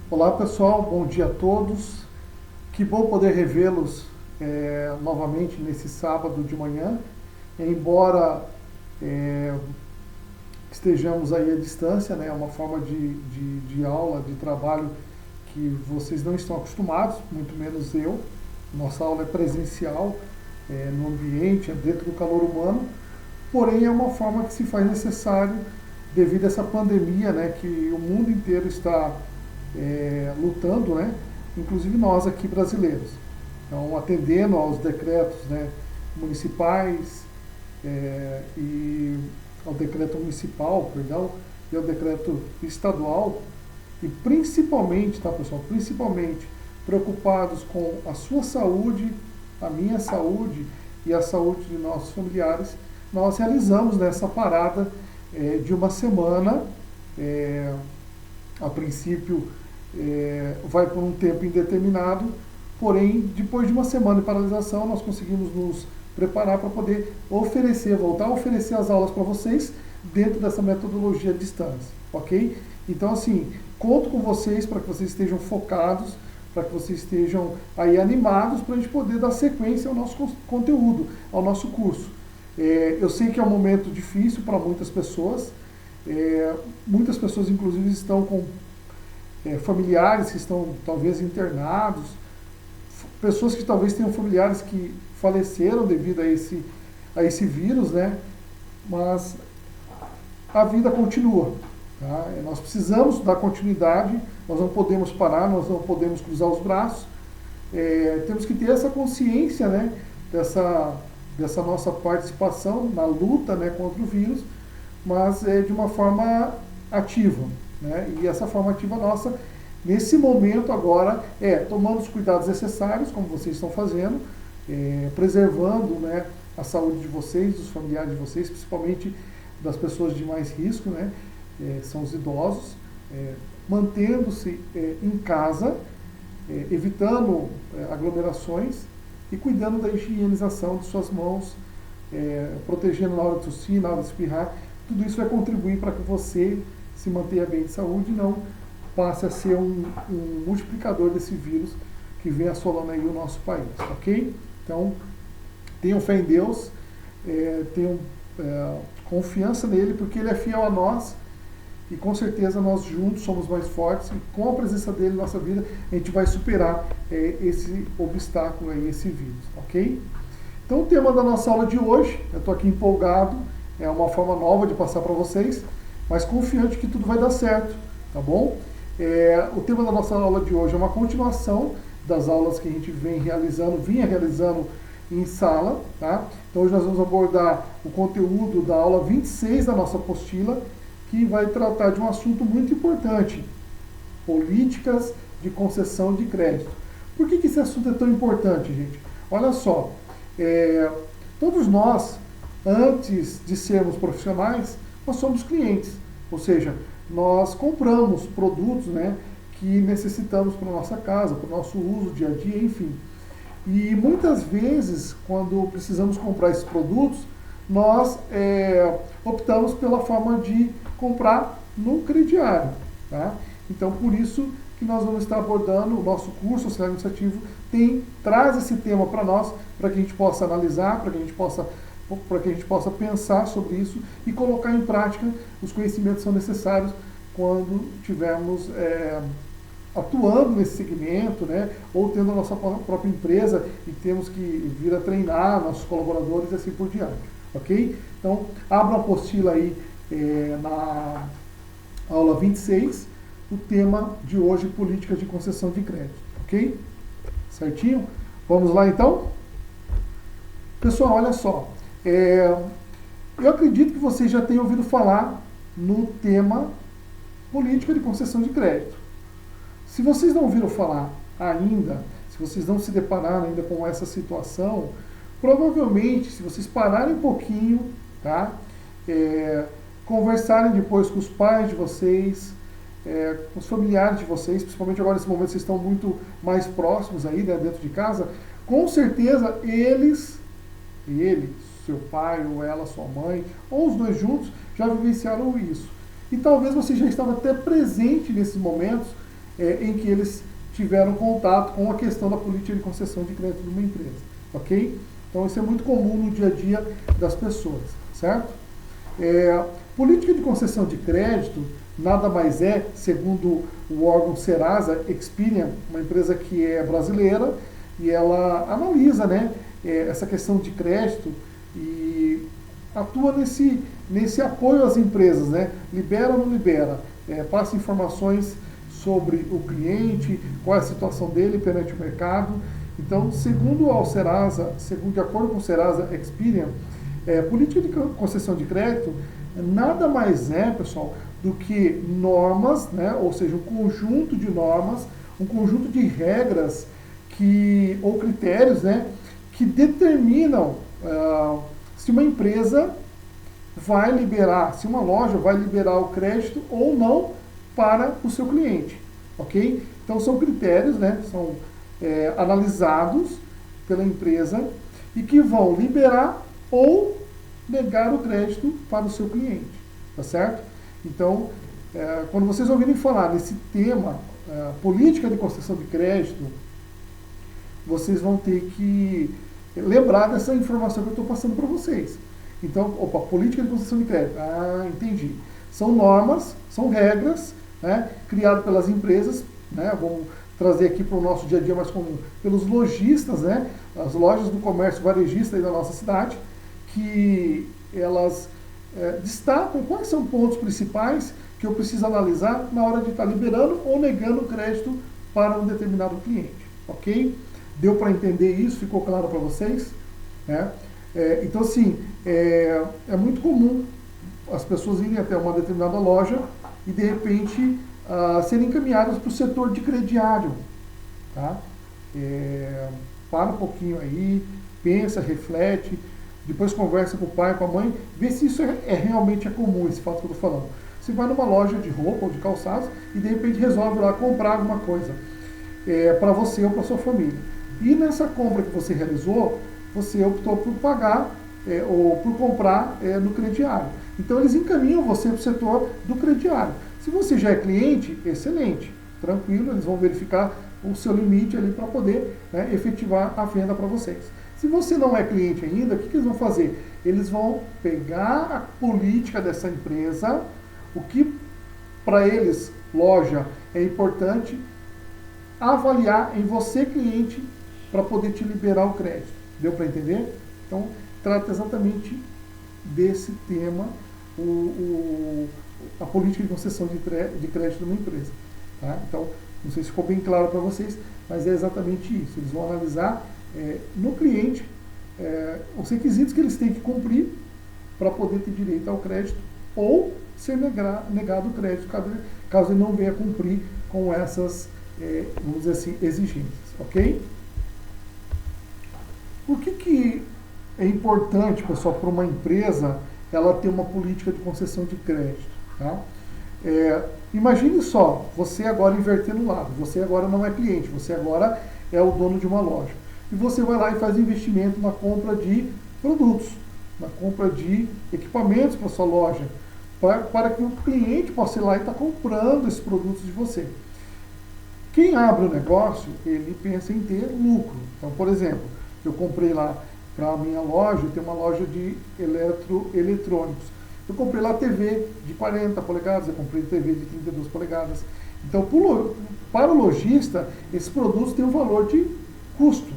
Olá pessoal, bom dia a todos. Que bom poder revê-los novamente nesse sábado de manhã. Embora é, estejamos aí à distância, né, é uma forma de aula, de trabalho que vocês não estão acostumados, muito menos eu. Nossa aula é presencial, no ambiente, dentro do calor humano, porém é uma forma que se faz necessário devido a essa pandemia, né, que o mundo inteiro está lutando, né, inclusive nós aqui brasileiros. Então, atendendo aos decretos, né, municipais e ao decreto municipal, perdão, e ao decreto estadual, e principalmente, tá pessoal, principalmente preocupados com a sua saúde, a minha saúde e a saúde de nossos familiares, nós realizamos nessa parada de uma semana, a princípio vai por um tempo indeterminado, porém depois de uma semana de paralisação nós conseguimos nos preparar para poder voltar a oferecer as aulas para vocês dentro dessa metodologia à distância, ok? Então assim, conto com vocês para que vocês estejam focados, para que vocês estejam aí animados para a gente poder dar sequência ao nosso conteúdo, ao nosso curso. Eu sei que é um momento difícil para muitas pessoas, muitas pessoas inclusive estão com familiares que estão talvez internados, pessoas que talvez tenham familiares que faleceram devido a esse vírus, né? Mas a vida continua. Tá? Nós precisamos dar continuidade, nós não podemos parar, nós não podemos cruzar os braços. Temos que ter essa consciência, né, dessa nossa participação na luta, né, contra o vírus, mas de uma forma ativa. Né? E essa forma ativa nossa, nesse momento agora, tomando os cuidados necessários, como vocês estão fazendo, preservando, né, a saúde de vocês, dos familiares de vocês, principalmente das pessoas de mais risco, né, são os idosos, mantendo-se em casa, evitando aglomerações e cuidando da higienização de suas mãos, protegendo na hora de tossir, na hora de espirrar. Tudo isso vai contribuir para que você se mantenha bem de saúde e não passe a ser um multiplicador desse vírus que vem assolando aí o nosso país, ok? Então, tenham fé em Deus, tenham confiança nele, porque ele é fiel a nós e com certeza nós juntos somos mais fortes e com a presença dele na nossa vida a gente vai superar esse obstáculo aí, esse vírus, ok? Então o tema da nossa aula de hoje, eu estou aqui empolgado, é uma forma nova de passar para vocês, mas confiante que tudo vai dar certo, tá bom? O tema da nossa aula de hoje é uma continuação das aulas que a gente vinha realizando em sala, tá? Então hoje nós vamos abordar o conteúdo da aula 26 da nossa apostila, que vai tratar de um assunto muito importante, políticas de concessão de crédito. Por que esse assunto é tão importante, gente? Olha só, todos nós, antes de sermos profissionais, nós somos clientes, ou seja, nós compramos produtos, né, que necessitamos para a nossa casa, para o nosso uso dia a dia, enfim. E muitas vezes, quando precisamos comprar esses produtos, nós optamos pela forma de comprar no crediário. Tá? Então, por isso que nós vamos estar abordando o nosso curso auxiliar administrativo, traz esse tema para nós, para que a gente possa analisar, para que a gente possa pensar sobre isso e colocar em prática os conhecimentos que são necessários quando estivermos atuando nesse segmento, né, ou tendo a nossa própria empresa e temos que vir a treinar nossos colaboradores e assim por diante, ok? Então, abra a apostila aí na aula 26, o tema de hoje, políticas de concessão de crédito, ok? Certinho? Vamos lá então? Pessoal, olha só, eu acredito que vocês já tenham ouvido falar no tema política de concessão de crédito. Se vocês não ouviram falar ainda, se vocês não se depararam ainda com essa situação, provavelmente, se vocês pararem um pouquinho, tá? Conversarem depois com os pais de vocês, com os familiares de vocês, principalmente agora nesse momento vocês estão muito mais próximos aí, né, dentro de casa, com certeza ele, seu pai ou ela, sua mãe, ou os dois juntos, já vivenciaram isso. E talvez você já estava até presente nesses momentos em que eles tiveram contato com a questão da política de concessão de crédito de uma empresa, ok? Então isso é muito comum no dia a dia das pessoas, certo? Política de concessão de crédito nada mais é, segundo o órgão Serasa Experian, uma empresa que é brasileira, e ela analisa, né, essa questão de crédito e atua nesse apoio às empresas, né? Libera ou não libera, passa informações sobre o cliente, qual é a situação dele perante o mercado. Então, segundo o Serasa, de acordo com o Serasa Experian, política de concessão de crédito nada mais é, pessoal, do que normas, né? Ou seja, um conjunto de normas, um conjunto de regras ou critérios, né, que determinam se uma empresa vai liberar, se uma loja vai liberar o crédito ou não para o seu cliente, ok? Então são critérios, né, são analisados pela empresa e que vão liberar ou negar o crédito para o seu cliente, tá certo? Então, quando vocês ouvirem falar nesse tema, política de concessão de crédito, vocês vão ter que lembrar dessa informação que eu estou passando para vocês. Então, política de concessão de crédito. Entendi. São normas, são regras, né, criadas pelas empresas, né, vamos trazer aqui para o nosso dia a dia mais comum, pelos lojistas, né, as lojas do comércio varejista aí da nossa cidade, que elas destacam quais são pontos principais que eu preciso analisar na hora de estar liberando ou negando o crédito para um determinado cliente, ok? Deu para entender isso? Ficou claro para vocês? Né? Então, assim, é muito comum as pessoas irem até uma determinada loja e, de repente, serem encaminhadas para o setor de crediário. Tá? Para um pouquinho aí, pensa, reflete, depois conversa com o pai, com a mãe, vê se isso realmente é comum, esse fato que eu estou falando. Você vai numa loja de roupa ou de calçados e, de repente, resolve lá comprar alguma coisa para você ou para sua família. E nessa compra que você realizou, você optou por pagar ou por comprar no crediário. Então eles encaminham você para o setor do crediário. Se você já é cliente, excelente, tranquilo, eles vão verificar o seu limite ali para poder, né, efetivar a venda para vocês. Se você não é cliente ainda, o que eles vão fazer? Eles vão pegar a política dessa empresa, o que para eles, loja, é importante, avaliar em você, cliente, para poder te liberar o crédito. Deu para entender? Então, trata exatamente desse tema, a política de concessão de crédito de uma empresa. Tá? Então, não sei se ficou bem claro para vocês, mas é exatamente isso. Eles vão analisar no cliente os requisitos que eles têm que cumprir para poder ter direito ao crédito ou ser negado o crédito, caso ele não venha cumprir com essas, vamos dizer assim, exigências. Ok? Por que é importante, pessoal, para uma empresa ela ter uma política de concessão de crédito? Tá? Imagine só, você agora invertendo o lado, você agora não é cliente, você agora é o dono de uma loja. E você vai lá e faz investimento na compra de produtos, na compra de equipamentos para sua loja, para que o cliente possa ir lá e estar comprando esses produtos de você. Quem abre o negócio, ele pensa em ter lucro. Então, por exemplo, eu comprei lá para a minha loja, eu tenho uma loja de eletrônicos. Eu comprei lá TV de 40 polegadas, eu comprei TV de 32 polegadas. Então, para o lojista, esses produtos têm um valor de custo,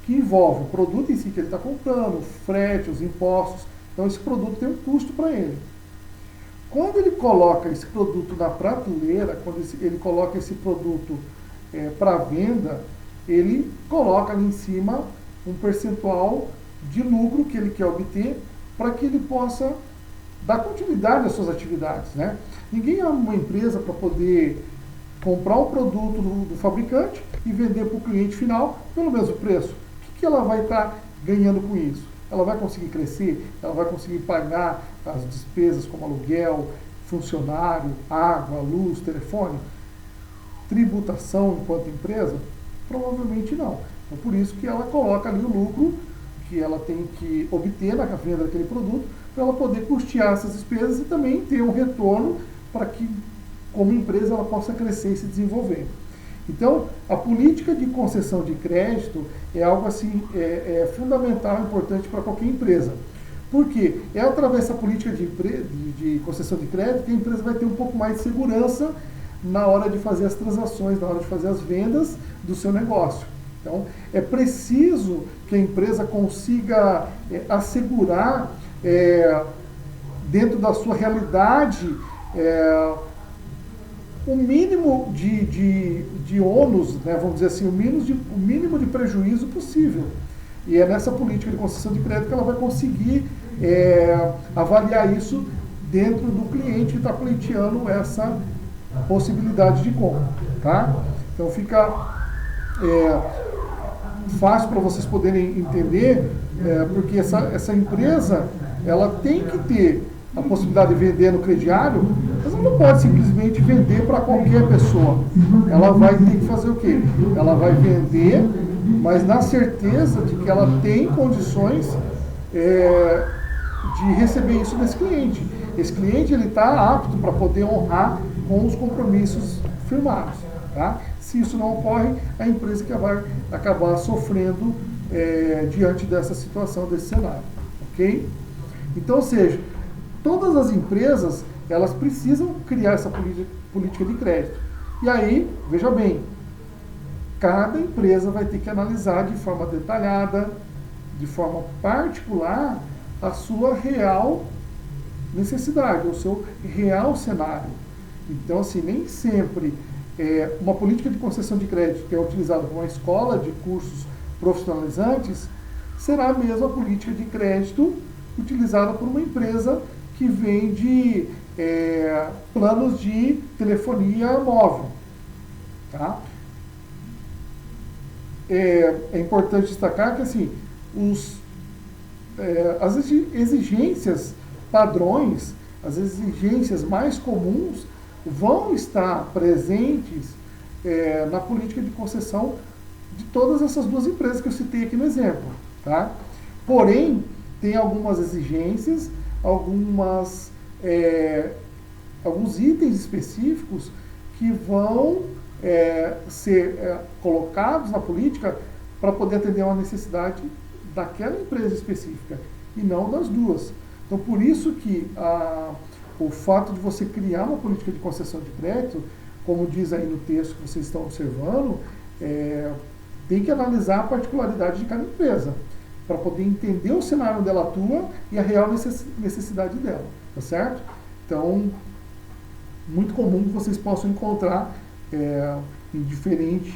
que envolve o produto em si que ele está comprando, o frete, os impostos. Então, esse produto tem um custo para ele. Quando ele coloca esse produto na prateleira, quando ele coloca esse produto para venda, ele coloca ali em cima um percentual de lucro que ele quer obter para que ele possa dar continuidade às suas atividades, né? Ninguém é uma empresa para poder comprar um produto do fabricante e vender para o cliente final pelo mesmo preço. O que ela vai estar ganhando com isso? Ela vai conseguir crescer? Ela vai conseguir pagar as despesas como aluguel, funcionário, água, luz, telefone? Tributação enquanto empresa? Provavelmente não. Então, por isso que ela coloca ali o lucro que ela tem que obter na venda daquele produto, para ela poder custear essas despesas e também ter um retorno para que como empresa ela possa crescer e se desenvolver. Então, a política de concessão de crédito é algo assim, fundamental, importante para qualquer empresa. Por quê? É através dessa política de concessão de crédito que a empresa vai ter um pouco mais de segurança na hora de fazer as transações, na hora de fazer as vendas do seu negócio. Então, é preciso que a empresa consiga assegurar, dentro da sua realidade, o mínimo de ônus, né, vamos dizer assim, o mínimo de prejuízo possível. E é nessa política de concessão de crédito que ela vai conseguir avaliar isso dentro do cliente que está pleiteando essa possibilidade de compra. Tá? Então fica fácil para vocês poderem entender, porque essa empresa ela tem que ter a possibilidade de vender no crediário, mas ela não pode simplesmente vender para qualquer pessoa. Ela vai ter que fazer o quê? Ela vai vender, mas na certeza de que ela tem condições de receber isso desse cliente. Esse cliente está apto para poder honrar com os compromissos firmados. Tá? Se isso não ocorre, a empresa que vai acabar sofrendo diante dessa situação, desse cenário. Ok? Então, ou seja, todas as empresas, elas precisam criar essa política de crédito. E aí, veja bem, cada empresa vai ter que analisar de forma detalhada, de forma particular, a sua real necessidade, o seu real cenário. Então, assim, nem sempre uma política de concessão de crédito que é utilizada por uma escola de cursos profissionalizantes será a mesma política de crédito utilizada por uma empresa que vende planos de telefonia móvel. Tá? É importante destacar que assim, as exigências padrões, as exigências mais comuns vão estar presentes na política de concessão de todas essas duas empresas que eu citei aqui no exemplo. Tá? Porém, tem algumas exigências, alguns itens específicos que vão ser colocados na política para poder atender a uma necessidade daquela empresa específica e não das duas. Então, por isso que o fato de você criar uma política de concessão de crédito, como diz aí no texto que vocês estão observando, tem que analisar a particularidade de cada empresa, para poder entender o cenário onde ela atua e a real necessidade dela, tá certo? Então, muito comum que vocês possam encontrar em diferentes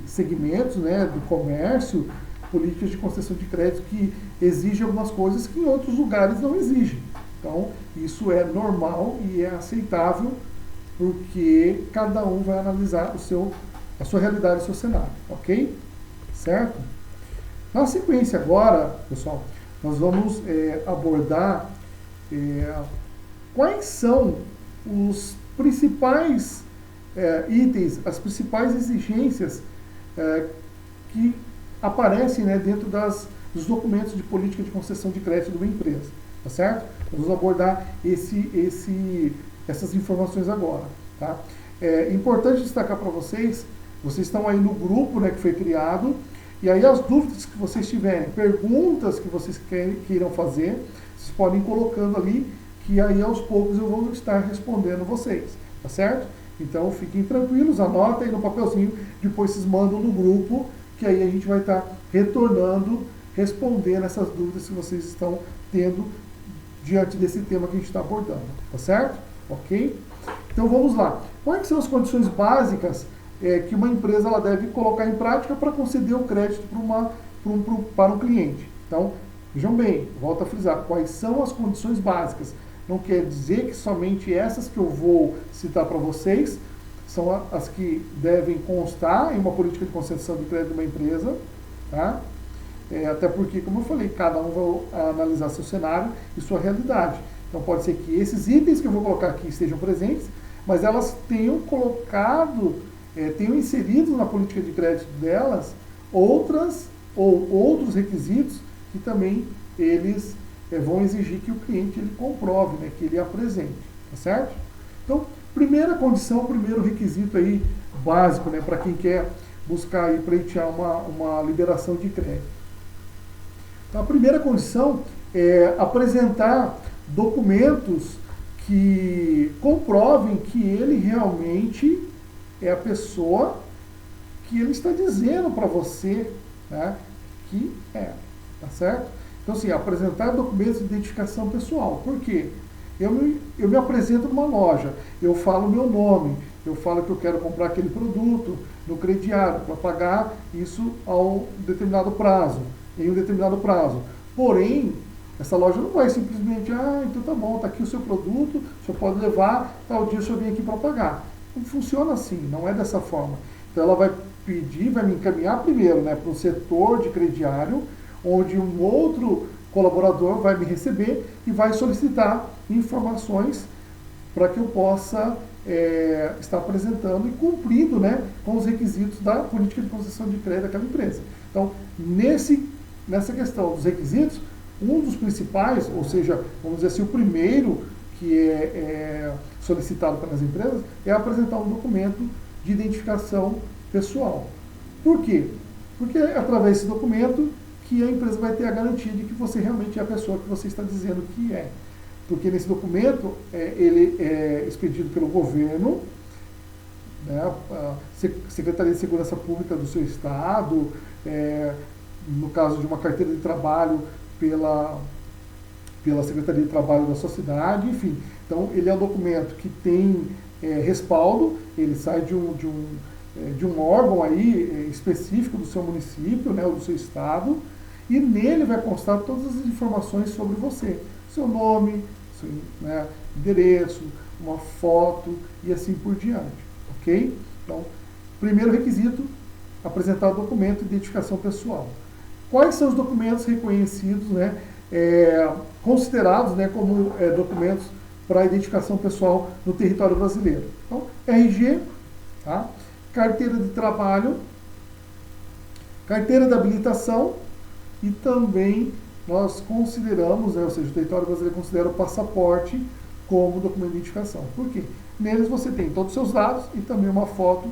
segmentos, né, do comércio, políticas de concessão de crédito que exigem algumas coisas que em outros lugares não exigem. Então, isso é normal e é aceitável, porque cada um vai analisar a sua realidade, o seu cenário, ok? Certo? Na sequência agora, pessoal, nós vamos abordar quais são os principais itens, as principais exigências que aparecem, né, dentro dos documentos de política de concessão de crédito de uma empresa, tá certo? Vamos abordar essas informações agora, tá? É importante destacar para vocês estão aí no grupo, né, que foi criado, e aí as dúvidas que vocês tiverem, perguntas que vocês queiram fazer, vocês podem ir colocando ali, que aí aos poucos eu vou estar respondendo vocês, tá certo? Então fiquem tranquilos, anotem aí no papelzinho, depois vocês mandam no grupo, que aí a gente vai estar retornando, respondendo essas dúvidas que vocês estão tendo diante desse tema que a gente está abordando, tá certo? Ok? Então vamos lá. Quais são as condições básicas que uma empresa ela deve colocar em prática para conceder o crédito para um cliente? Então, vejam bem, volto a frisar, quais são as condições básicas? Não quer dizer que somente essas que eu vou citar para vocês são as que devem constar em uma política de concessão de crédito de uma empresa, tá? Até porque, como eu falei, cada um vai analisar seu cenário e sua realidade. Então pode ser que esses itens que eu vou colocar aqui estejam presentes, mas elas tenham tenham inserido na política de crédito delas outros requisitos que também eles vão exigir que o cliente ele comprove, né, que ele apresente, tá certo? Então, Primeira condição, primeiro requisito aí básico, né, para quem quer buscar e pleitear uma liberação de crédito. Então, a primeira condição é apresentar documentos que comprovem que ele realmente é a pessoa que ele está dizendo para você, né, que é, tá certo? Então, assim, apresentar documentos de identificação pessoal. Por quê? Eu me apresento numa loja, eu falo o meu nome, eu falo que eu quero comprar aquele produto no crediário para pagar isso ao determinado prazo, em um determinado prazo. Porém, essa loja não vai simplesmente, então tá bom, tá aqui o seu produto, o senhor pode levar, tal dia o senhor vem aqui para pagar. Não funciona assim, não é dessa forma. Então ela vai pedir, vai me encaminhar primeiro, né, para um setor de crediário, onde um outro colaborador vai me receber e vai solicitar informações para que eu possa estar apresentando e cumprindo, né, com os requisitos da política de concessão de crédito daquela empresa. Então, nessa questão dos requisitos, um dos principais, ou seja, vamos dizer assim, o primeiro que é solicitado pelas empresas é apresentar um documento de identificação pessoal. Por quê? Porque é através desse documento que a empresa vai ter a garantia de que você realmente é a pessoa que você está dizendo que é. Porque nesse documento, ele é expedido pelo governo, né, a Secretaria de Segurança Pública do seu estado, no caso de uma carteira de trabalho pela Secretaria de Trabalho da sua cidade, enfim. Então, ele é um documento que tem respaldo, ele sai de um órgão aí específico do seu município, né, ou do seu estado, e nele vai constar todas as informações sobre você. Seu nome, seu, né, endereço, uma foto e assim por diante. Ok? Então, primeiro requisito, apresentar o documento de identificação pessoal. Quais são os documentos reconhecidos, né, considerados, né, como documentos para identificação pessoal no território brasileiro? Então, RG, tá? Carteira de trabalho, carteira de habilitação e também nós consideramos, ou seja, o território brasileiro considera o passaporte como documento de identificação. Por quê? Neles você tem todos os seus dados e também uma foto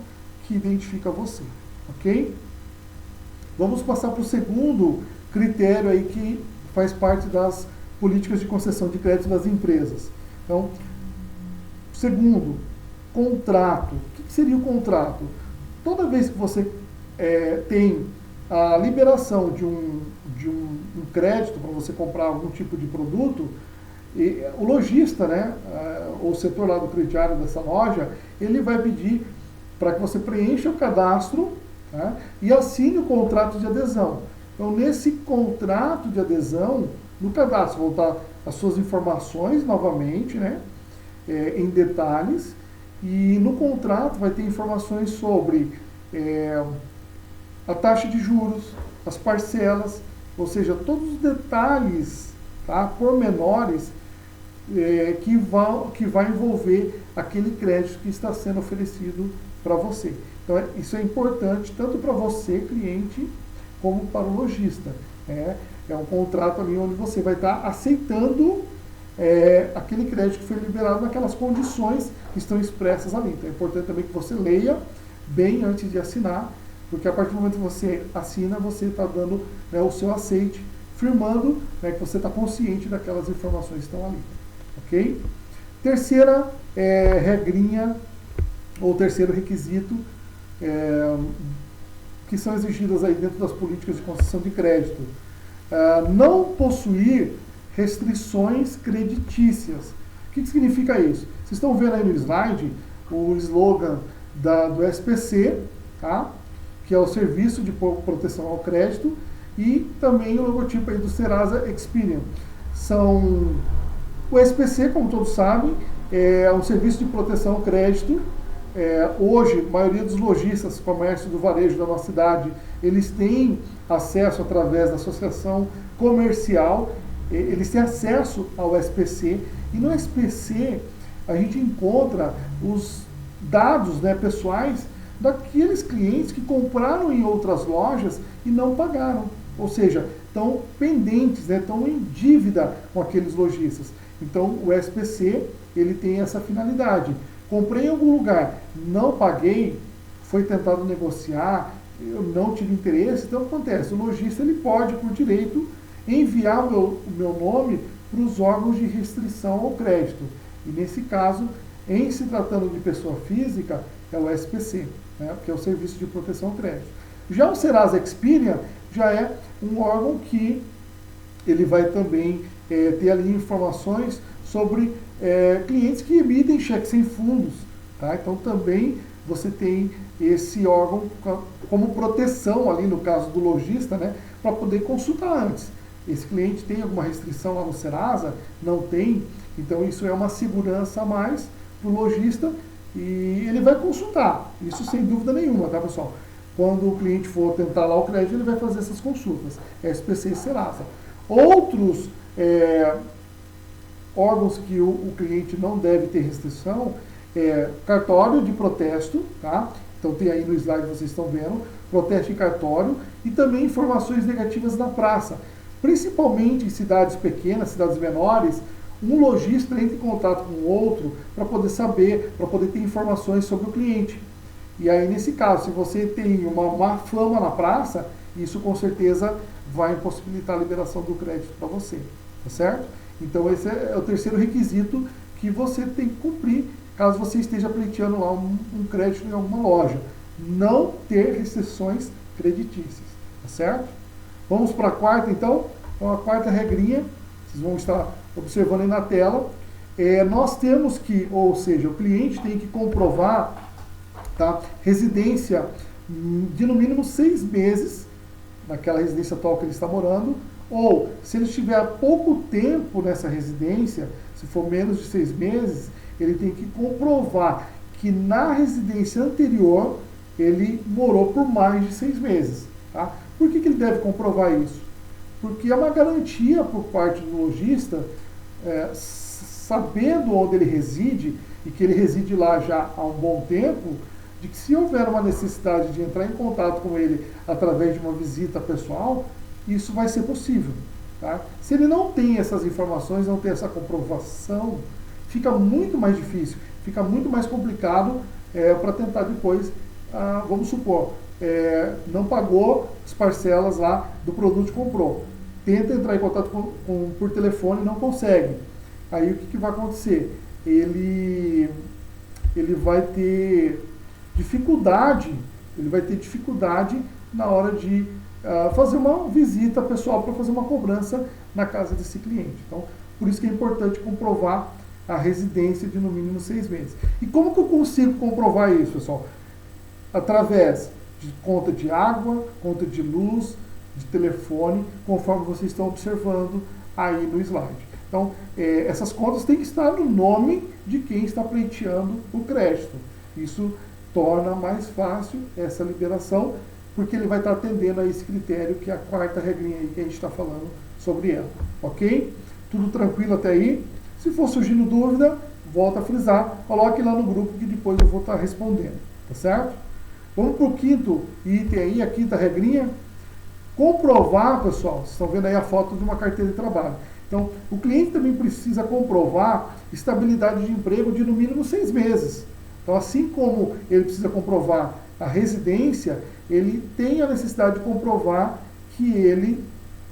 que identifica você, ok? Vamos passar para o segundo critério aí que faz parte das políticas de concessão de crédito das empresas. Então, segundo, contrato. O que seria o contrato? Toda vez que você tem a liberação de um crédito para você comprar algum tipo de produto, o lojista, né, o setor lá do crediário dessa loja, ele vai pedir para que você preencha o cadastro, tá, e assine o contrato de adesão. Então, nesse contrato de adesão, no cadastro vão estar as suas informações novamente, né, em detalhes, e no contrato vai ter informações sobre a taxa de juros, as parcelas, ou seja, todos os detalhes, tá, pormenores que vai envolver aquele crédito que está sendo oferecido para você. Então, isso é importante tanto para você, cliente, como para o lojista. É um contrato ali onde você vai estar aceitando aquele crédito que foi liberado naquelas condições que estão expressas ali. Então, é importante também que você leia bem antes de assinar, porque a partir do momento que você assina, você está dando, né, o seu aceite, firmando, né, que você está consciente daquelas informações que estão ali. Ok? Terceira regrinha, ou terceiro requisito, que são exigidas aí dentro das políticas de concessão de crédito. Não possuir restrições credtícias. O que significa isso? Vocês estão vendo aí no slide o slogan do SPC, tá? Que é o Serviço de Proteção ao Crédito, e também o logotipo aí do Serasa Experian. O SPC, como todos sabem, é um serviço de proteção ao crédito. Hoje, a maioria dos lojistas, comércio do varejo da nossa cidade, eles têm acesso através da associação comercial, eles têm acesso ao SPC, e no SPC a gente encontra os dados, né, pessoais daqueles clientes que compraram em outras lojas e não pagaram, ou seja, estão pendentes, né, estão em dívida com aqueles lojistas. Então, o SPC, ele tem essa finalidade, comprei em algum lugar, não paguei, foi tentado negociar, eu não tive interesse, então o que acontece? O lojista ele pode, por direito, enviar o meu nome para os órgãos de restrição ao crédito. E nesse caso, em se tratando de pessoa física, é o SPC, né, que é o Serviço de Proteção ao Crédito. Já o Serasa Experian já é um órgão que ele vai também ter ali informações sobre clientes que emitem cheques sem fundos. Tá? Então também você tem esse órgão como proteção ali no caso do lojista, né, para poder consultar antes. Esse cliente tem alguma restrição lá no Serasa? Não tem? Então isso é uma segurança a mais para o lojista e ele vai consultar. Isso sem dúvida nenhuma, tá, pessoal? Quando o cliente for tentar lá o crédito, ele vai fazer essas consultas. SPC e Serasa. Outros órgãos que o cliente não deve ter restrição cartório de protesto, tá? Então tem aí no slide que vocês estão vendo, protesto em cartório e também informações negativas na praça. Principalmente em cidades pequenas, cidades menores, um lojista entra em contato com o outro para poder saber, para poder ter informações sobre o cliente. E aí, nesse caso, se você tem uma má fama na praça, isso com certeza vai impossibilitar a liberação do crédito para você, tá certo? Então esse é o terceiro requisito que você tem que cumprir caso você esteja pleiteando lá um crédito em alguma loja. Não ter restrições creditícias, tá certo? Vamos para a quarta, então. Então, a quarta regrinha, vocês vão estar observando aí na tela. Nós temos que, ou seja, o cliente tem que comprovar, tá, residência de no mínimo 6 meses, naquela residência atual que ele está morando, ou se ele estiver há pouco tempo nessa residência, se for menos de 6 meses, ele tem que comprovar que na residência anterior ele morou por mais de 6 meses. Tá? Por que ele deve comprovar isso? Porque é uma garantia por parte do lojista, sabendo onde ele reside, e que ele reside lá já há um bom tempo, de que se houver uma necessidade de entrar em contato com ele através de uma visita pessoal, isso vai ser possível. Tá? Se ele não tem essas informações, não tem essa comprovação, fica muito mais difícil, fica muito mais complicado para tentar depois, vamos supor, não pagou as parcelas lá do produto que comprou. Tenta entrar em contato por telefone e não consegue. Aí o que vai acontecer? Ele vai ter dificuldade, na hora de fazer uma visita pessoal para fazer uma cobrança na casa desse cliente. Então, por isso que é importante comprovar a residência de no mínimo 6 meses. E como que eu consigo comprovar isso, pessoal? Através de conta de água, conta de luz, de telefone, conforme vocês estão observando aí no slide. Então, essas contas têm que estar no nome de quem está pleiteando o crédito. Isso torna mais fácil essa liberação, porque ele vai estar atendendo a esse critério que é a quarta regrinha aí que a gente está falando sobre ela. Ok? Tudo tranquilo até aí? Se for surgindo dúvida, volta a frisar, coloque lá no grupo que depois eu vou estar respondendo. Tá certo? Vamos para o quinto item aí, a quinta regrinha. Comprovar, pessoal, vocês estão vendo aí a foto de uma carteira de trabalho. Então, o cliente também precisa comprovar estabilidade de emprego de no mínimo 6 meses. Então, assim como ele precisa comprovar a residência, ele tem a necessidade de comprovar que ele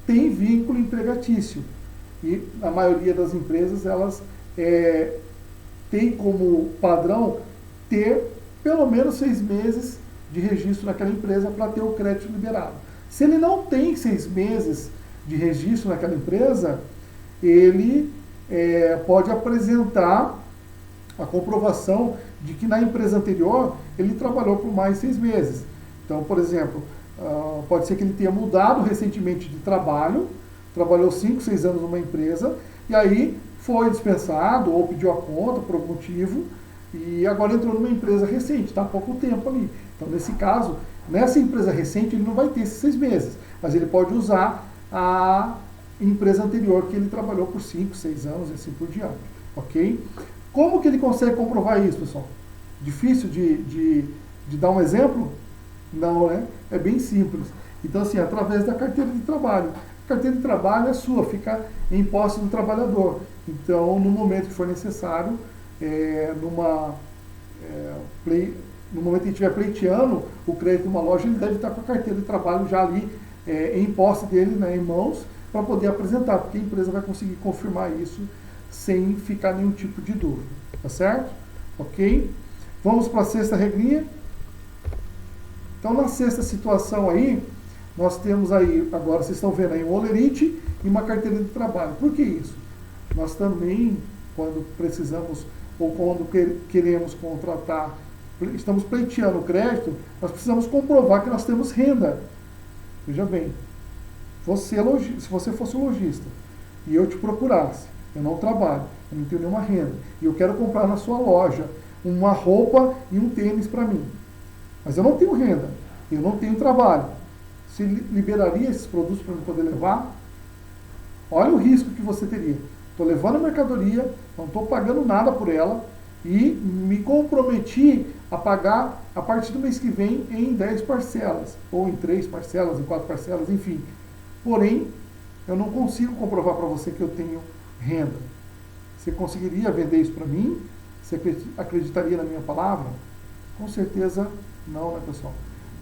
tem vínculo empregatício. E a maioria das empresas, elas têm como padrão ter pelo menos 6 meses de registro naquela empresa para ter o crédito liberado. Se ele não tem 6 meses de registro naquela empresa, ele pode apresentar a comprovação de que na empresa anterior ele trabalhou por mais 6 meses. Então, por exemplo, pode ser que ele tenha mudado recentemente de trabalho, trabalhou 5, 6 anos numa empresa, e aí foi dispensado ou pediu a conta por algum motivo, e agora entrou numa empresa recente, está há pouco tempo ali. Então, nesse caso, nessa empresa recente, ele não vai ter esses 6 meses, mas ele pode usar a empresa anterior que ele trabalhou por 5, 6 anos e assim por diante. Ok? Como que ele consegue comprovar isso, pessoal? Difícil de dar um exemplo? Não, né? É bem simples. Então, assim, através da carteira de trabalho. A carteira de trabalho é sua, fica em posse do trabalhador. Então, no momento que for necessário, numa no momento que ele estiver pleiteando o crédito de uma loja, ele deve estar com a carteira de trabalho já ali em posse dele, né, em mãos, para poder apresentar, porque a empresa vai conseguir confirmar isso sem ficar nenhum tipo de dúvida, tá certo? Ok? Vamos para a sexta regrinha. Então, na sexta situação aí, nós temos aí, agora vocês estão vendo aí, um holerite e uma carteira de trabalho. Por que isso? Nós também, quando precisamos ou quando queremos contratar, estamos pleiteando o crédito, nós precisamos comprovar que nós temos renda. Veja bem, se você fosse um lojista e eu te procurasse, eu não trabalho, eu não tenho nenhuma renda, e eu quero comprar na sua loja uma roupa e um tênis para mim, mas eu não tenho renda, eu não tenho trabalho, você liberaria esses produtos para eu poder levar? Olha o risco que você teria. Estou levando a mercadoria, não estou pagando nada por ela e me comprometi a pagar a partir do mês que vem em 10 parcelas, ou em 3 parcelas, em 4 parcelas, enfim. Porém, eu não consigo comprovar para você que eu tenho renda. Você conseguiria vender isso para mim? Você acreditaria na minha palavra? Com certeza não, né, pessoal?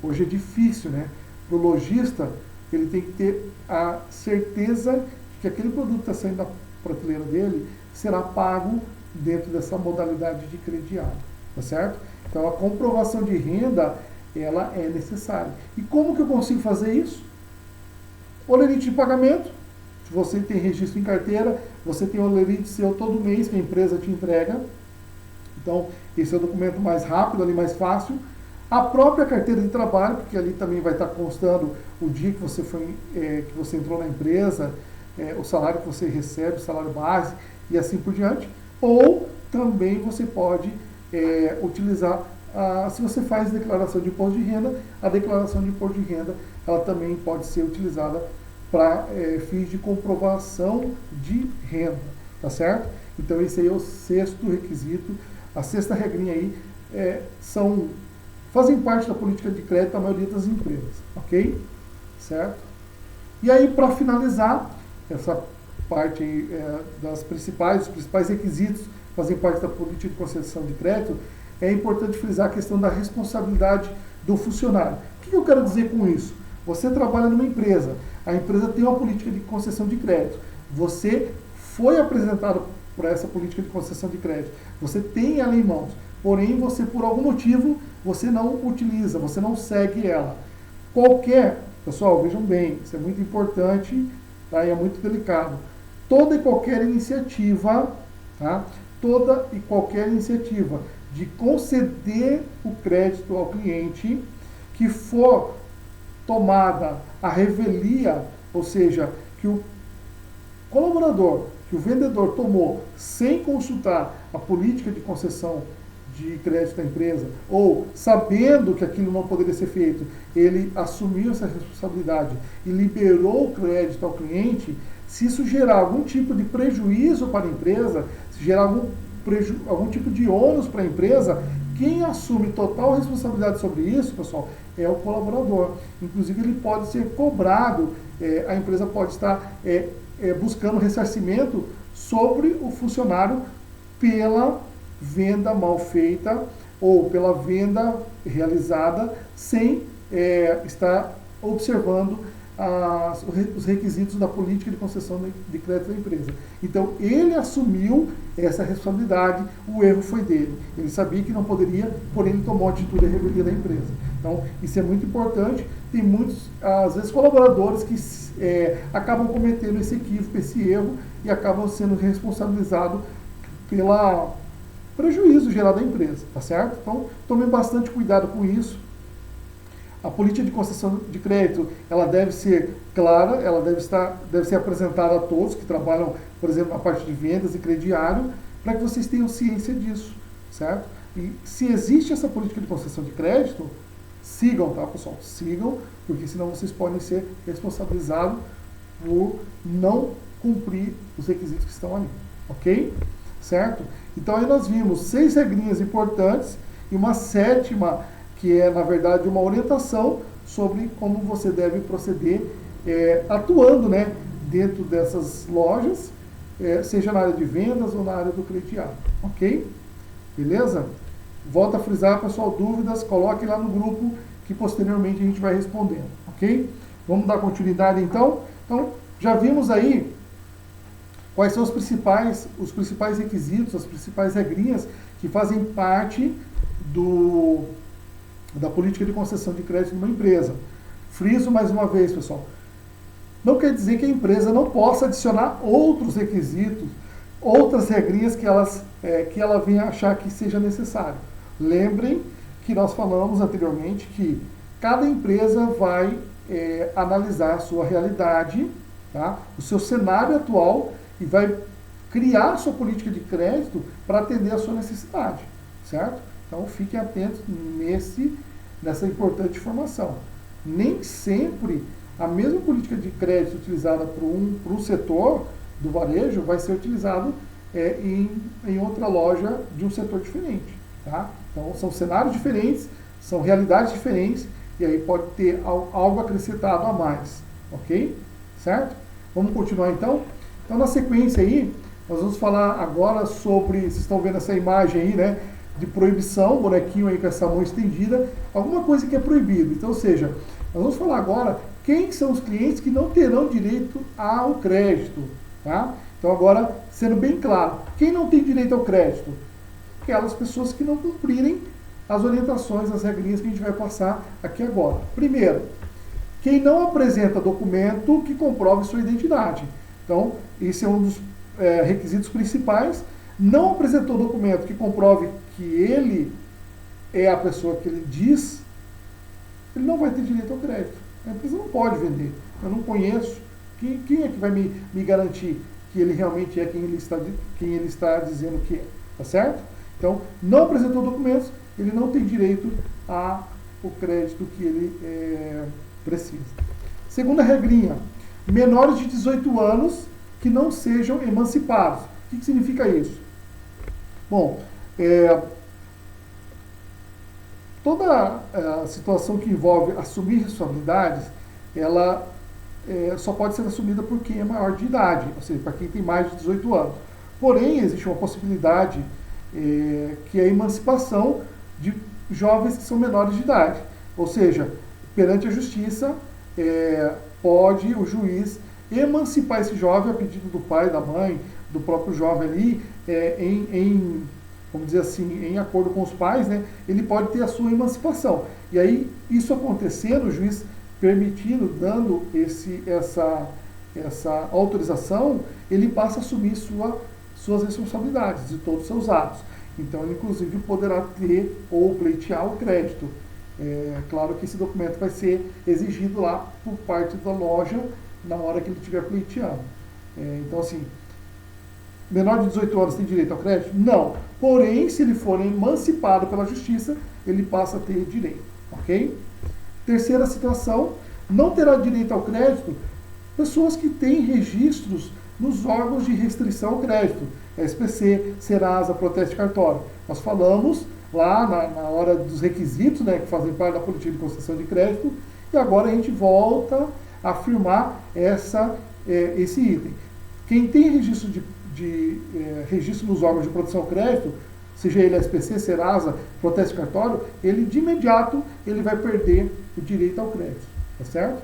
Hoje é difícil, né? Para o lojista, ele tem que ter a certeza de que aquele produto está saindo da prateleira dele será pago dentro dessa modalidade de crediário, tá certo? Então, a comprovação de renda, ela é necessária. E como que eu consigo fazer isso? Holerite de pagamento. Se você tem registro em carteira, você tem holerite seu todo mês que a empresa te entrega. Então, esse é o documento mais rápido, ali mais fácil. A própria carteira de trabalho, porque ali também vai estar constando o dia que você que você entrou na empresa, o salário que você recebe, o salário base e assim por diante. Ou também você pode utilizar, se você faz declaração de imposto de renda, a declaração de imposto de renda ela também pode ser utilizada para fins de comprovação de renda, tá certo? Então esse aí é o sexto requisito, a sexta regrinha aí fazem parte da política de crédito da maioria das empresas, ok? Certo? E aí, para finalizar, essa parte aí, dos principais requisitos que fazem parte da política de concessão de crédito, é importante frisar a questão da responsabilidade do funcionário. O que eu quero dizer com isso? Você trabalha numa empresa, a empresa tem uma política de concessão de crédito, você foi apresentado por essa política de concessão de crédito, você tem ela em mãos, porém você, por algum motivo, você não utiliza, você não segue ela. Pessoal, vejam bem, isso é muito importante, tá? E é muito delicado. Toda e qualquer iniciativa, tá? Toda e qualquer iniciativa de conceder o crédito ao cliente que for tomada a revelia, ou seja, que o colaborador, que o vendedor tomou sem consultar a política de concessão de crédito da empresa, ou sabendo que aquilo não poderia ser feito, ele assumiu essa responsabilidade e liberou o crédito ao cliente, se isso gerar algum tipo de prejuízo para a empresa, se gerar algum tipo de ônus para a empresa, quem assume total responsabilidade sobre isso, pessoal, é o colaborador. Inclusive, ele pode ser cobrado, a empresa pode estar buscando ressarcimento sobre o funcionário pela venda mal feita ou pela venda realizada sem estar observando os requisitos da política de concessão de crédito da empresa. Então, ele assumiu essa responsabilidade, o erro foi dele. Ele sabia que não poderia, porém ele tomou a atitude de revelia da empresa. Então, isso é muito importante. Tem muitos, às vezes, colaboradores que acabam cometendo esse equívoco, esse erro, e acabam sendo responsabilizados pelo prejuízo gerado à empresa, tá certo? Então, tomem bastante cuidado com isso. A política de concessão de crédito, ela deve ser clara, ela deve ser apresentada a todos que trabalham, por exemplo, na parte de vendas e crediário, para que vocês tenham ciência disso, certo? E se existe essa política de concessão de crédito, sigam, tá, pessoal? Sigam, porque senão vocês podem ser responsabilizados por não cumprir os requisitos que estão ali, ok? Certo? Então aí nós vimos 6 regrinhas importantes e uma 7ª, que é, na verdade, uma orientação sobre como você deve proceder atuando, né, dentro dessas lojas, seja na área de vendas ou na área do crediário, ok? Beleza? volto a frisar, pessoal, dúvidas, coloquem lá no grupo que posteriormente a gente vai respondendo, ok? Vamos dar continuidade então? Então, já vimos aí quais são os principais requisitos, as principais regrinhas que fazem parte da política de concessão de crédito de uma empresa. Friso mais uma vez, pessoal. Não quer dizer que a empresa não possa adicionar outros requisitos, outras regrinhas que ela venha achar que seja necessário. Lembrem que nós falamos anteriormente que cada empresa vai analisar a sua realidade, tá? O seu cenário atual e vai criar a sua política de crédito para atender a sua necessidade, certo? Então fiquem atentos nessa importante informação. Nem sempre a mesma política de crédito utilizada para um setor do varejo vai ser utilizado em outra loja de um setor diferente, tá? Então são cenários diferentes, são realidades diferentes e aí pode ter algo acrescentado a mais, ok? Certo? Vamos continuar então? Então na sequência aí, nós vamos falar agora sobre, vocês estão vendo essa imagem aí, né? De proibição, bonequinho aí com essa mão estendida, alguma coisa que é proibido. Então, ou seja, nós vamos falar agora quem são os clientes que não terão direito ao crédito, tá? Então agora, sendo bem claro, quem não tem direito ao crédito? Aquelas pessoas que não cumprirem as orientações, as regrinhas que a gente vai passar aqui agora. Primeiro, quem não apresenta documento que comprove sua identidade. Então, esse é um dos requisitos principais. Não apresentou documento que comprove que ele é a pessoa que ele diz, ele não vai ter direito ao crédito. A empresa não pode vender. Eu não conheço. Quem é que vai me garantir que ele realmente é quem ele está dizendo que é? Tá certo? Então, não apresentou documentos, ele não tem direito ao crédito que ele precisa. Segunda regrinha, menores de 18 anos que não sejam emancipados. O que significa isso? Bom, toda a situação que envolve assumir responsabilidades, ela só pode ser assumida por quem é maior de idade, ou seja, para quem tem mais de 18 anos. Porém, existe uma possibilidade que é a emancipação de jovens que são menores de idade. Ou seja, perante a justiça, pode o juiz emancipar esse jovem a pedido do pai, da mãe, do próprio jovem ali, vamos dizer assim, em acordo com os pais, né, ele pode ter a sua emancipação. E aí, isso acontecendo, o juiz permitindo, dando essa autorização, ele passa a assumir suas responsabilidades de todos os seus atos. Então, ele inclusive poderá ter ou pleitear o crédito. Claro que esse documento vai ser exigido lá por parte da loja na hora que ele estiver pleiteando. Então, assim, menor de 18 anos tem direito ao crédito? Não. Porém, se ele for emancipado pela justiça, ele passa a ter direito. Ok? Terceira situação, não terá direito ao crédito pessoas que têm registros nos órgãos de restrição ao crédito, SPC, Serasa, Proteste Cartório. Nós falamos lá na hora dos requisitos, né, que fazem parte da política de concessão de crédito, e agora a gente volta a afirmar esse item. Quem tem registro nos órgãos de proteção ao crédito, seja ele SPC, Serasa, Proteste Cartório, ele de imediato ele vai perder o direito ao crédito, tá certo?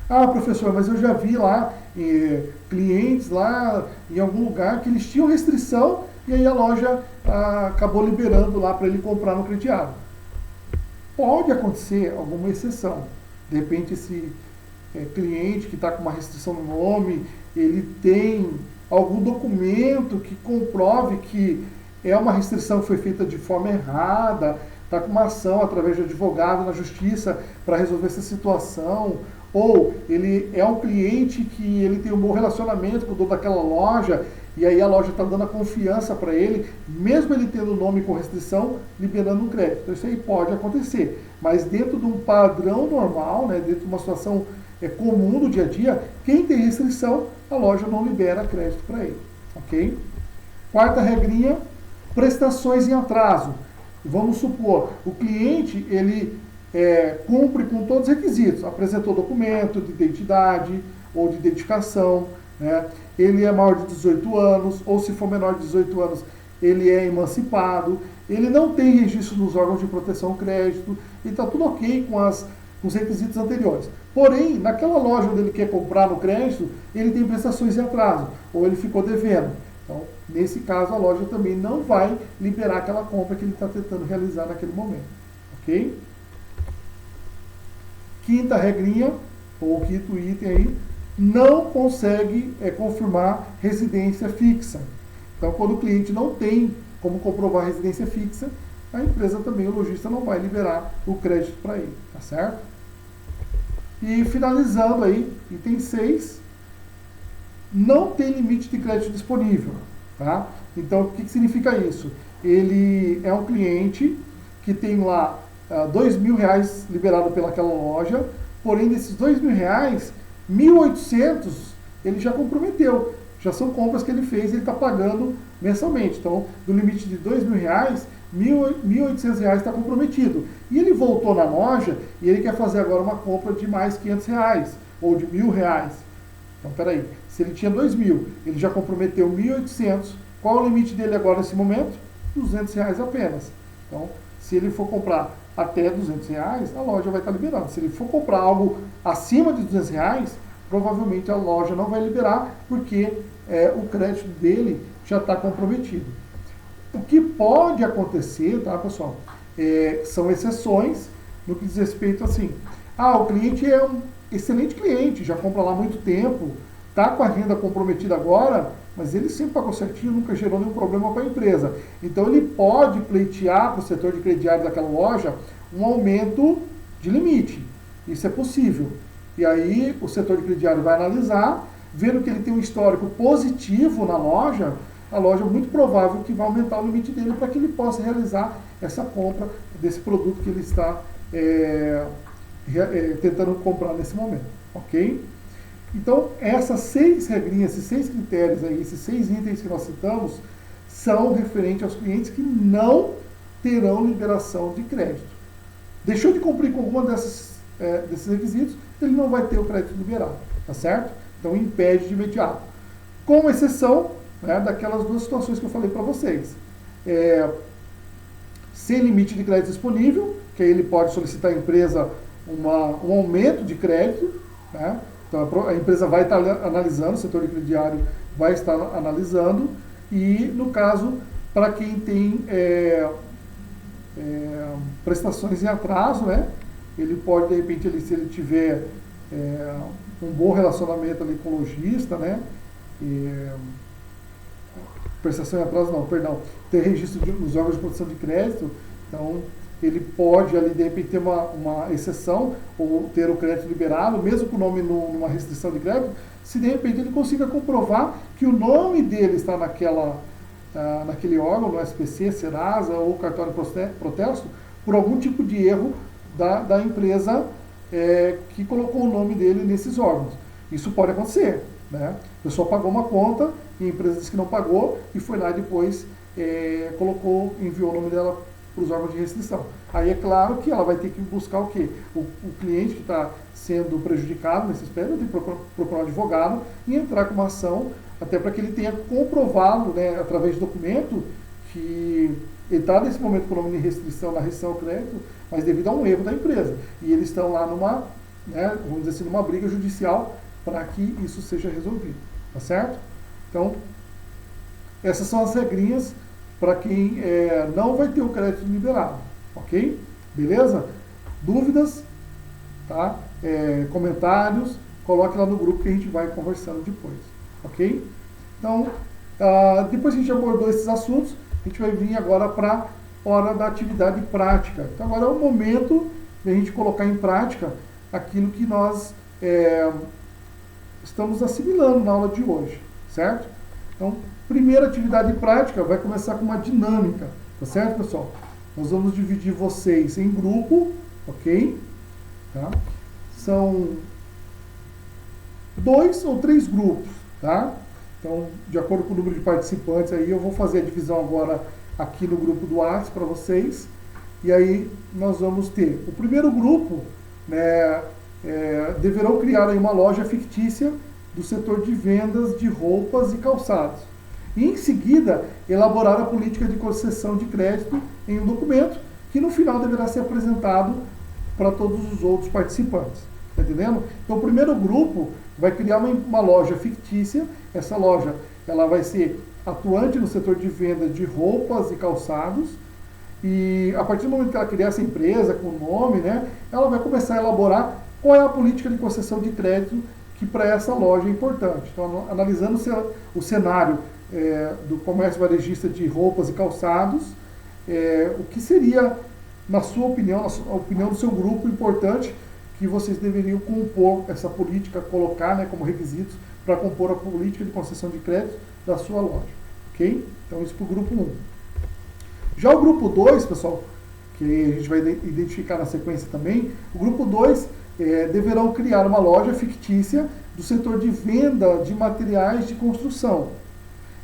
Ah, professor, mas eu já vi lá clientes lá em algum lugar que eles tinham restrição e aí a loja acabou liberando lá para ele comprar no crediário. Pode acontecer alguma exceção. De repente esse cliente que está com uma restrição no nome, ele tem algum documento que comprove que é uma restrição que foi feita de forma errada, está com uma ação através de advogado na justiça para resolver essa situação, ou ele é um cliente que ele tem um bom relacionamento com o dono daquela loja, e aí a loja está dando a confiança para ele, mesmo ele tendo o nome com restrição, liberando um crédito. Então isso aí pode acontecer, mas dentro de um padrão normal, né, dentro de uma situação comum do dia a dia, quem tem restrição, a loja não libera crédito para ele. Ok? Quarta regrinha, prestações em atraso. Vamos supor, o cliente ele cumpre com todos os requisitos, apresentou documento de identidade ou de identificação, né? Ele é maior de 18 anos, ou se for menor de 18 anos, ele é emancipado, ele não tem registro nos órgãos de proteção ao crédito, e está tudo ok com os requisitos anteriores. Porém, naquela loja onde ele quer comprar no crédito, ele tem prestações em atraso, ou ele ficou devendo. Então, nesse caso, a loja também não vai liberar aquela compra que ele está tentando realizar naquele momento. Ok? Quinta regrinha, ou quinto item aí, não consegue confirmar residência fixa. Então, quando o cliente não tem como comprovar residência fixa, a empresa também, o lojista, não vai liberar o crédito para ele, tá certo? E finalizando aí, item 6, não tem limite de crédito disponível, tá? Então, o que significa isso? Ele é um cliente que tem lá R$2.000 liberado pelaquela loja, porém desses R$2.000, 1.800 ele já comprometeu. Já são compras que ele fez e ele está pagando mensalmente. Então, do limite de R$2.000, R$1.800 está comprometido. E ele voltou na loja e ele quer fazer agora uma compra de mais R$500 ou de R$1.000. Então, peraí, se ele tinha 2.000, ele já comprometeu 1.800, qual é o limite dele agora nesse momento? R$200 apenas. Então, se ele for comprar até R$200, a loja vai estar liberando. Se ele for comprar algo acima de R$200, provavelmente a loja não vai liberar, porque o crédito dele já está comprometido. O que pode acontecer, tá, pessoal, são exceções no que diz respeito assim, o cliente é um excelente cliente, já compra lá há muito tempo, está com a renda comprometida agora, mas ele sempre pagou certinho, nunca gerou nenhum problema com a empresa. Então ele pode pleitear para o setor de crediário daquela loja um aumento de limite. Isso é possível. E aí o setor de crediário vai analisar, vendo que ele tem um histórico positivo na loja, a loja é muito provável que vai aumentar o limite dele para que ele possa realizar essa compra desse produto que ele está tentando comprar nesse momento. Ok? Então, essas 6 regrinhas, esses 6 critérios aí, esses 6 itens que nós citamos, são referentes aos clientes que não terão liberação de crédito. Deixou de cumprir com alguma desses requisitos, ele não vai ter o crédito liberado, tá certo? Então, impede de imediato. Com exceção daquelas 2 situações que eu falei para vocês. Sem limite de crédito disponível, que aí ele pode solicitar à empresa um aumento de crédito, né? Então, a empresa vai estar analisando, o setor de crediário vai estar analisando, e, no caso, para quem tem prestações em atraso, né, ele pode, de repente, se ele tiver um bom relacionamento ali com o lojista, né, prestação em atraso não, perdão, ter registro nos órgãos de produção de crédito, então ele pode ali de repente ter uma exceção ou ter o crédito liberado, mesmo com o nome numa restrição de crédito, se de repente ele consiga comprovar que o nome dele está naquele órgão, no SPC, Serasa ou cartório protesto, por algum tipo de erro da empresa que colocou o nome dele nesses órgãos. Isso pode acontecer, né? A pessoa pagou uma conta e a empresa disse que não pagou e foi lá e depois enviou o nome dela para os órgãos de restrição. Aí é claro que ela vai ter que buscar o quê? O cliente que está sendo prejudicado nesse aspecto vai ter que procurar um advogado e entrar com uma ação, até para que ele tenha comprovado, né, através de documento, que ele está nesse momento com o nome de restrição, na restrição ao crédito, mas devido a um erro da empresa. E eles estão lá vamos dizer assim, numa briga judicial para que isso seja resolvido. Tá certo? Então, essas são as regrinhas para quem não vai ter o crédito liberado, ok? Beleza? Dúvidas, tá? Comentários, coloque lá no grupo que a gente vai conversando depois, ok? Então, depois que a gente abordou esses assuntos, a gente vai vir agora para a hora da atividade prática. Então, agora é o momento de a gente colocar em prática aquilo que nós estamos assimilando na aula de hoje, certo? Então, primeira atividade prática vai começar com uma dinâmica, tá certo, pessoal? Nós vamos dividir vocês em grupo, ok? Tá? São 2 ou 3 grupos, tá? Então, de acordo com o número de participantes aí, eu vou fazer a divisão agora aqui no grupo do WhatsApp para vocês. E aí nós vamos ter o primeiro grupo, né, deverão criar aí uma loja fictícia do setor de vendas de roupas e calçados. E em seguida, elaborar a política de concessão de crédito em um documento que no final deverá ser apresentado para todos os outros participantes. Está entendendo? Então o primeiro grupo vai criar uma loja fictícia. Essa loja ela vai ser atuante no setor de venda de roupas e calçados. E a partir do momento que ela criar essa empresa com nome, né, ela vai começar a elaborar qual é a política de concessão de crédito que para essa loja é importante. Então, analisando o cenário do comércio varejista de roupas e calçados, o que seria, na sua opinião, na opinião do seu grupo, importante que vocês deveriam compor essa política, colocar, né, como requisitos para compor a política de concessão de crédito da sua loja. Ok? Então, isso para o grupo 1. Já o grupo 2, pessoal, que a gente vai identificar na sequência também, o grupo 2 deverão criar uma loja fictícia do setor de venda de materiais de construção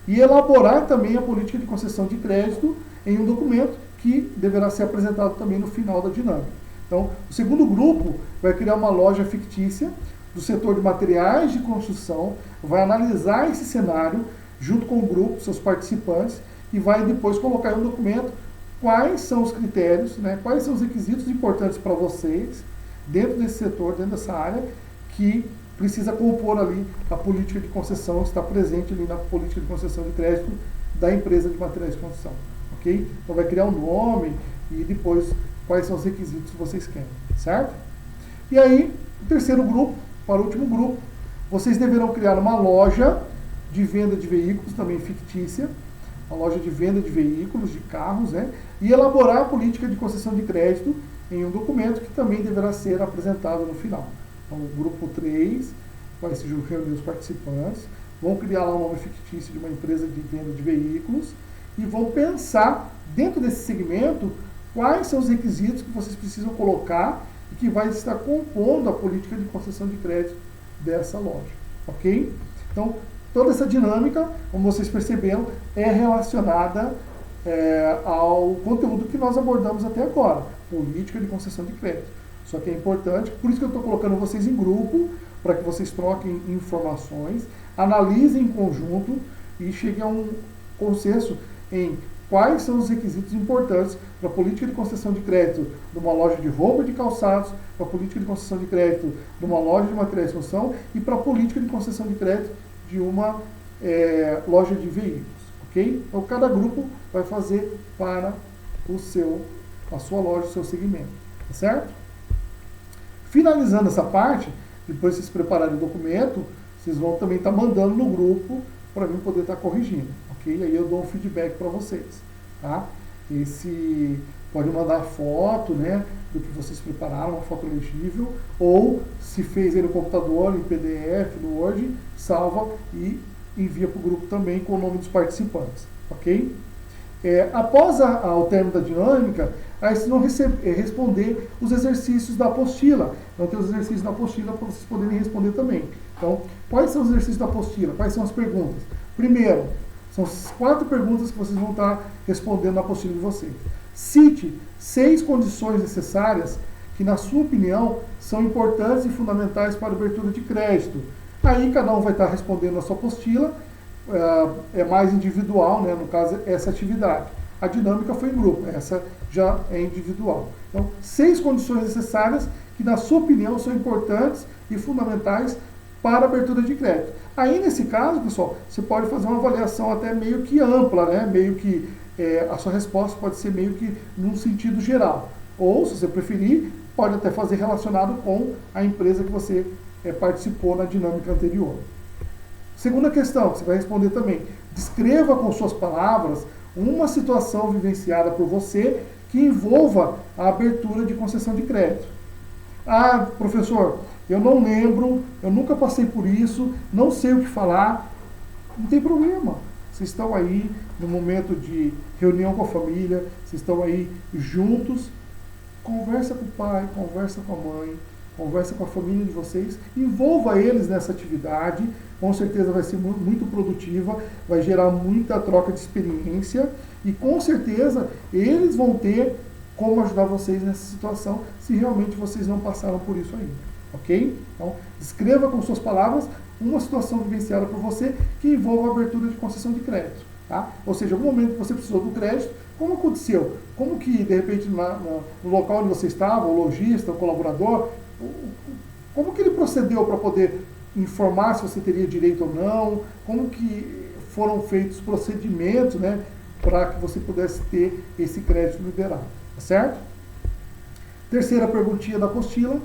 e elaborar também a política de concessão de crédito em um documento que deverá ser apresentado também no final da dinâmica. Então, o segundo grupo vai criar uma loja fictícia do setor de materiais de construção, vai analisar esse cenário junto com o grupo, seus participantes, e vai depois colocar em um documento quais são os critérios, né, quais são os requisitos importantes para vocês, dentro desse setor, dentro dessa área, que precisa compor ali a política de concessão, que está presente ali na política de concessão de crédito da empresa de materiais de construção. Ok? Então vai criar um nome e depois quais são os requisitos que vocês querem, certo? E aí, o terceiro grupo, para o último grupo, vocês deverão criar uma loja de venda de veículos, também fictícia, uma loja de venda de veículos, de carros, né? E elaborar a política de concessão de crédito em um documento que também deverá ser apresentado no final. Então, o grupo 3 vai se reunir os participantes, vão criar lá um nome fictício de uma empresa de venda de veículos e vão pensar, dentro desse segmento, quais são os requisitos que vocês precisam colocar e que vai estar compondo a política de concessão de crédito dessa loja. Ok? Então, toda essa dinâmica, como vocês perceberam, é relacionada ao conteúdo que nós abordamos até agora, política de concessão de crédito. Só que é importante, por isso que eu estou colocando vocês em grupo, para que vocês troquem informações, analisem em conjunto e cheguem a um consenso em quais são os requisitos importantes para a política de concessão de crédito de uma loja de roupa e de calçados, para a política de concessão de crédito de uma loja de materiais de construção e para a política de concessão de crédito de uma loja de veículos, ok? Então, cada grupo vai fazer para a sua loja, o seu segmento, tá certo? Finalizando essa parte, depois vocês prepararem o documento, vocês vão também estar mandando no grupo para mim poder estar corrigindo, ok? Aí eu dou um feedback para vocês, tá? Pode mandar foto, né, do que vocês prepararam, uma foto legível, ou se fez aí no computador, em PDF, no Word, salva e envia para o grupo também com o nome dos participantes, ok? Após o término da dinâmica, aí vocês vão responder os exercícios da apostila. Então tem os exercícios da apostila para vocês poderem responder também. Então, quais são os exercícios da apostila? Quais são as perguntas? Primeiro, são 4 perguntas que vocês vão estar respondendo na apostila de vocês. Cite 6 condições necessárias que, na sua opinião, são importantes e fundamentais para a abertura de crédito. Aí cada um vai estar respondendo a sua apostila, é mais individual, né, no caso, essa atividade. A dinâmica foi em grupo, essa já é individual. Então, 6 condições necessárias que, na sua opinião, são importantes e fundamentais para a abertura de crédito. Aí, nesse caso, pessoal, você pode fazer uma avaliação até meio que ampla, né, meio que a sua resposta pode ser meio que num sentido geral. Ou, se você preferir, pode até fazer relacionado com a empresa que você participou na dinâmica anterior. Segunda questão, que você vai responder também. Descreva com suas palavras uma situação vivenciada por você que envolva a abertura de concessão de crédito. Ah, professor, eu não lembro, eu nunca passei por isso, não sei o que falar. Não tem problema. Vocês estão aí no momento de reunião com a família, vocês estão aí juntos, conversa com o pai, conversa com a mãe, conversa com a família de vocês, envolva eles nessa atividade, com certeza vai ser muito produtiva, vai gerar muita troca de experiência e com certeza eles vão ter como ajudar vocês nessa situação se realmente vocês não passaram por isso ainda, ok? Então, escreva com suas palavras uma situação vivenciada por você que envolva a abertura de concessão de crédito. Tá? Ou seja, algum momento que você precisou do crédito, como aconteceu? Como que, de repente, no local onde você estava, o lojista, o colaborador, como que ele procedeu para poder informar se você teria direito ou não? Como que foram feitos os procedimentos, né, para que você pudesse ter esse crédito liberado, tá certo? Terceira perguntinha da apostila,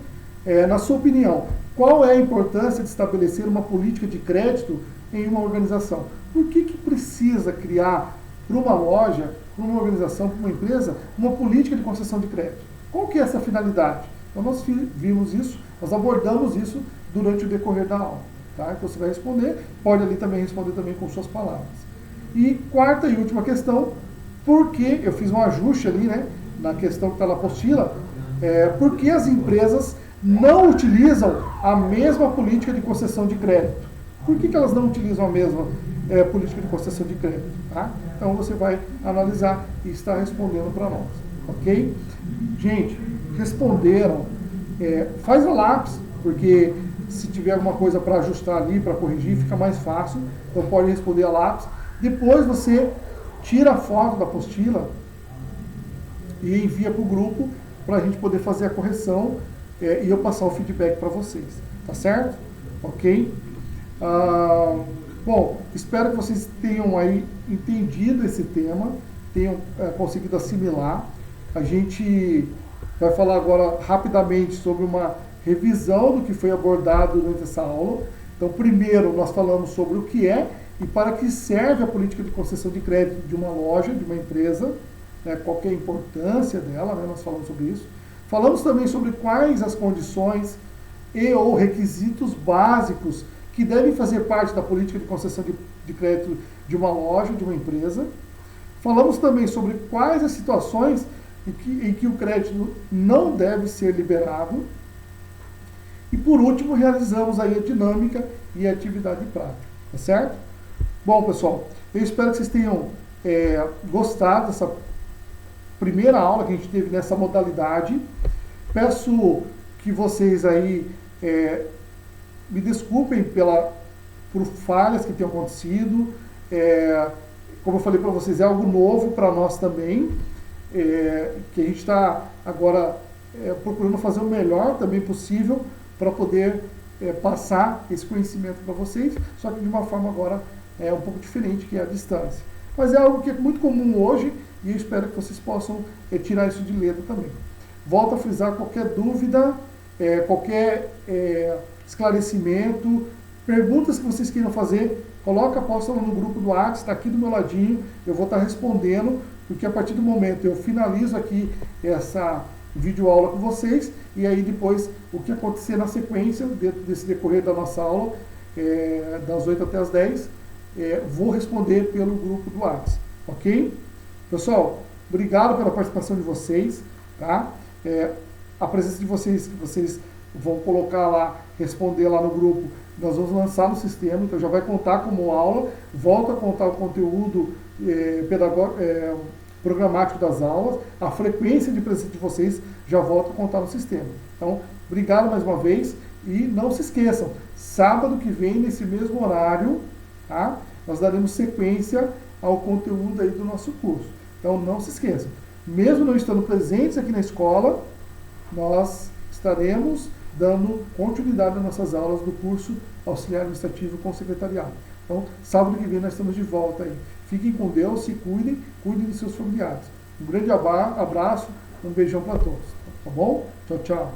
na sua opinião, qual é a importância de estabelecer uma política de crédito em uma organização? Por que precisa criar para uma loja, para uma organização, para uma empresa, uma política de concessão de crédito? Qual que é essa finalidade? Então nós vimos isso, nós abordamos isso durante o decorrer da aula. Tá? Então você vai responder, pode ali também responder também com suas palavras. E quarta e última questão, por que, eu fiz um ajuste ali, né, na questão que está na apostila, por que as empresas não utilizam a mesma política de concessão de crédito? Por que elas não utilizam a mesma política de concessão de crédito? Tá? Então você vai analisar e está respondendo para nós, ok? Gente, responderam, faz a lápis, porque se tiver alguma coisa para ajustar ali, para corrigir, fica mais fácil, então pode responder a lápis. Depois você tira a foto da apostila e envia para o grupo para a gente poder fazer a correção e eu passar o feedback para vocês, tá certo? Ok? Bom, espero que vocês tenham aí entendido esse tema, tenham conseguido assimilar. A gente vai falar agora rapidamente sobre uma revisão do que foi abordado durante essa aula. Então, primeiro nós falamos sobre o que é e para que serve a política de concessão de crédito de uma loja, de uma empresa, né, qual que é a importância dela, né, nós falamos sobre isso. Falamos também sobre quais as condições e ou requisitos básicos que devem fazer parte da política de concessão de crédito de uma loja, de uma empresa. Falamos também sobre quais as situações em que o crédito não deve ser liberado. E por último, realizamos aí a dinâmica e a atividade prática, tá certo? Bom, pessoal, eu espero que vocês tenham gostado dessa primeira aula que a gente teve nessa modalidade. Peço que vocês aí me desculpem por falhas que tenham acontecido. Como eu falei para vocês, é algo novo para nós também, que a gente está agora procurando fazer o melhor também possível para poder passar esse conhecimento para vocês, só que de uma forma agora um pouco diferente, que é a distância. Mas é algo que é muito comum hoje e eu espero que vocês possam tirar isso de letra também. Volto a frisar, qualquer dúvida, qualquer esclarecimento, perguntas que vocês queiram fazer, coloca, posta lá no grupo do WhatsApp, está aqui do meu ladinho, eu vou estar respondendo, porque a partir do momento eu finalizo aqui essa videoaula com vocês, e aí depois o que acontecer na sequência, dentro desse decorrer da nossa aula, das 8 até as 10, vou responder pelo grupo do WhatsApp, ok? Pessoal, obrigado pela participação de vocês, tá? A presença de vocês, que vocês vão colocar lá, responder lá no grupo, nós vamos lançar no sistema, então já vai contar como aula, volta a contar o conteúdo programático das aulas, a frequência de presença de vocês já volta a contar no sistema. Então, obrigado mais uma vez e não se esqueçam, sábado que vem, nesse mesmo horário, tá? Nós daremos sequência ao conteúdo aí do nosso curso. Então, não se esqueçam, mesmo não estando presentes aqui na escola, nós estaremos dando continuidade às nossas aulas do curso Auxiliar Administrativo com Secretariado. Então, sábado que vem nós estamos de volta aí. Fiquem com Deus, se cuidem, cuidem de seus familiares. Um grande abraço, um beijão para todos. Tá bom? Tchau, tchau.